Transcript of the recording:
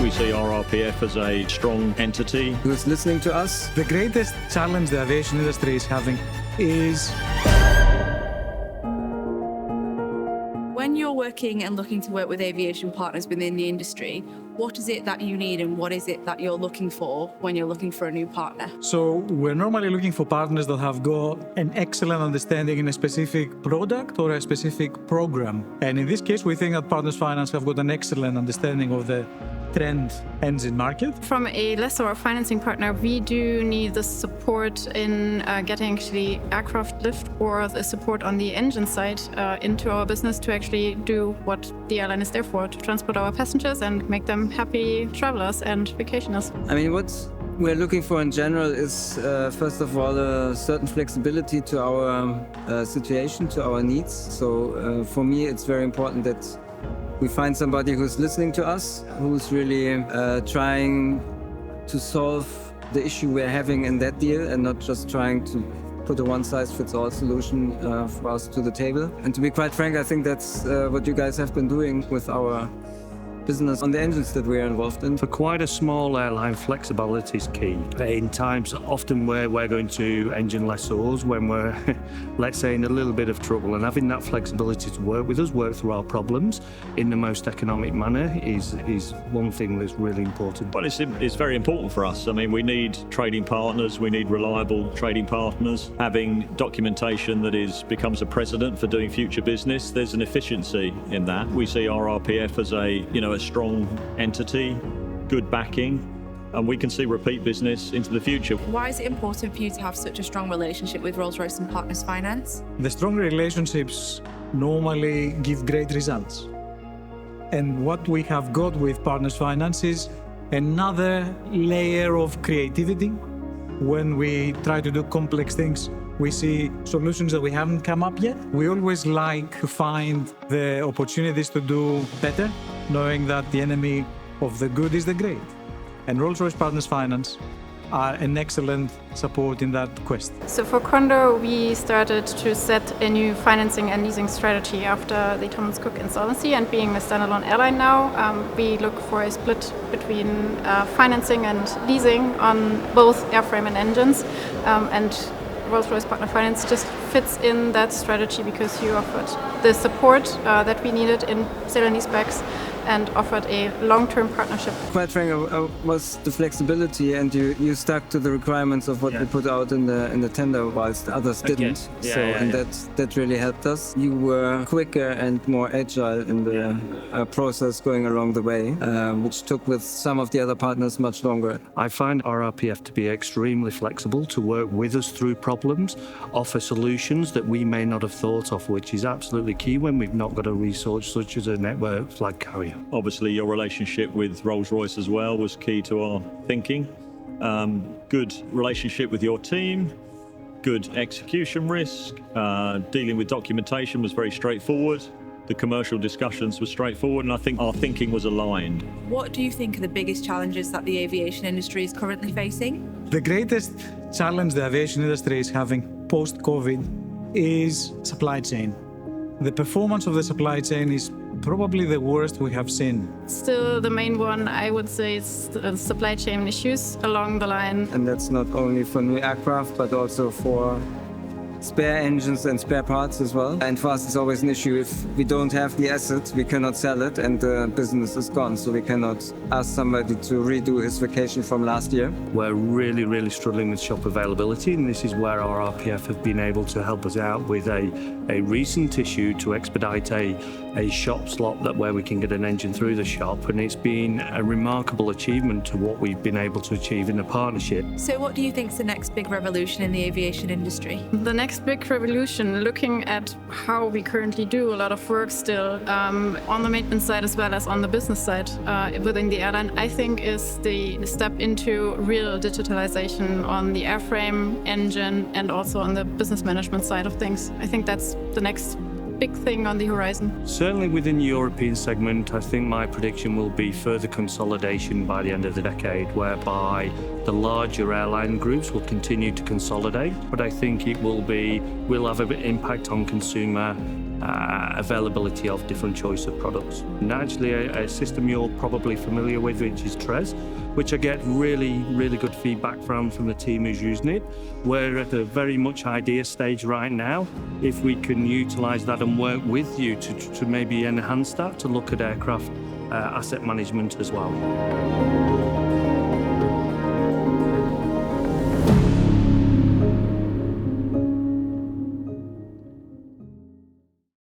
We see RRPF as a strong entity. Who's listening to us? The greatest challenge the aviation industry is having is... When you're working and looking to work with aviation partners within the industry, what is it that you need and what is it that you're looking for when you're looking for a new partner? So we're normally looking for partners that have got an excellent understanding in a specific product or a specific program. And in this case, we think that Partners Finance have got an excellent understanding of the trend engine market. From a lessor or financing partner, we do need the support in getting actually aircraft lift or the support on the engine side into our business to actually do what the airline is there for, to transport our passengers and make them happy travelers and vacationers. I mean, what we're looking for in general is, first of all, a certain flexibility to our situation, to our needs. So for me, it's very important that we find somebody who's listening to us, who's really trying to solve the issue we're having in that deal and not just trying to put a one-size-fits-all solution for us to the table. And to be quite frank, I think that's what you guys have been doing with our business on the engines that we're involved in. For quite a small airline, flexibility is key. In times often where we're going to engine lessors when we're, let's say, in a little bit of trouble, and having that flexibility to work with us, work through our problems in the most economic manner is one thing that's really important. Well, it's very important for us. I mean, we need trading partners, we need reliable trading partners. Having documentation that becomes a precedent for doing future business, there's an efficiency in that. We see RRPF as a strong entity, good backing, and we can see repeat business into the future. Why is it important for you to have such a strong relationship with Rolls-Royce and Partners Finance? The strong relationships normally give great results. And what we have got with Partners Finance is another layer of creativity. When we try to do complex things, we see solutions that we haven't come up yet. We always like to find the opportunities to do better, knowing that the enemy of the good is the great. And Rolls-Royce Partners Finance are an excellent support in that quest. So for Condor, we started to set a new financing and leasing strategy after the Thomas Cook insolvency, and being a standalone airline now, we look for a split between financing and leasing on both airframe and engines, and Rolls-Royce Partner Finance just fits in that strategy because you offered the support that we needed in sale and leasebacks and offered a long-term partnership. Quite frank, was the flexibility, and you stuck to the requirements of what we put out in the tender, whilst others didn't. That really helped us. You were quicker and more agile in the process going along the way, which took with some of the other partners much longer. I find RRPF to be extremely flexible, to work with us through problems, offer solutions that we may not have thought of, which is absolutely key when we've not got a resource such as a network flag carrier. Obviously, your relationship with Rolls-Royce as well was key to our thinking. Good relationship with your team, good execution risk, dealing with documentation was very straightforward. The commercial discussions were straightforward, and I think our thinking was aligned. What do you think are the biggest challenges that the aviation industry is currently facing? The greatest challenge the aviation industry is having post-COVID is supply chain. The performance of the supply chain is probably the worst we have seen. Still, the main one, I would say, is the supply chain issues along the line. And that's not only for new aircraft, but also for spare engines and spare parts as well. And for us, it's always an issue. If we don't have the asset, we cannot sell it, and the business is gone. So we cannot ask somebody to redo his vacation from last year. We're really, really struggling with shop availability, and this is where our RPF have been able to help us out with a recent issue to expedite a shop slot that where we can get an engine through the shop, and it's been a remarkable achievement to what we've been able to achieve in a partnership. So what do you think is the next big revolution in the aviation industry? The next big revolution, looking at how we currently do a lot of work still on the maintenance side as well as on the business side within the airline, I think is the step into real digitalization on the airframe, engine, and also on the business management side of things. I think that's the next big thing on the horizon. Certainly within the European segment, I think my prediction will be further consolidation by the end of the decade, whereby the larger airline groups will continue to consolidate, but I think it will have an impact on consumer availability of different choice of products. And actually a system you're probably familiar with, which is Tres, which I get really good feedback from the team who's using it. We're at a very much idea stage right now. If we can utilise that and work with you to maybe enhance that, to look at aircraft asset management as well.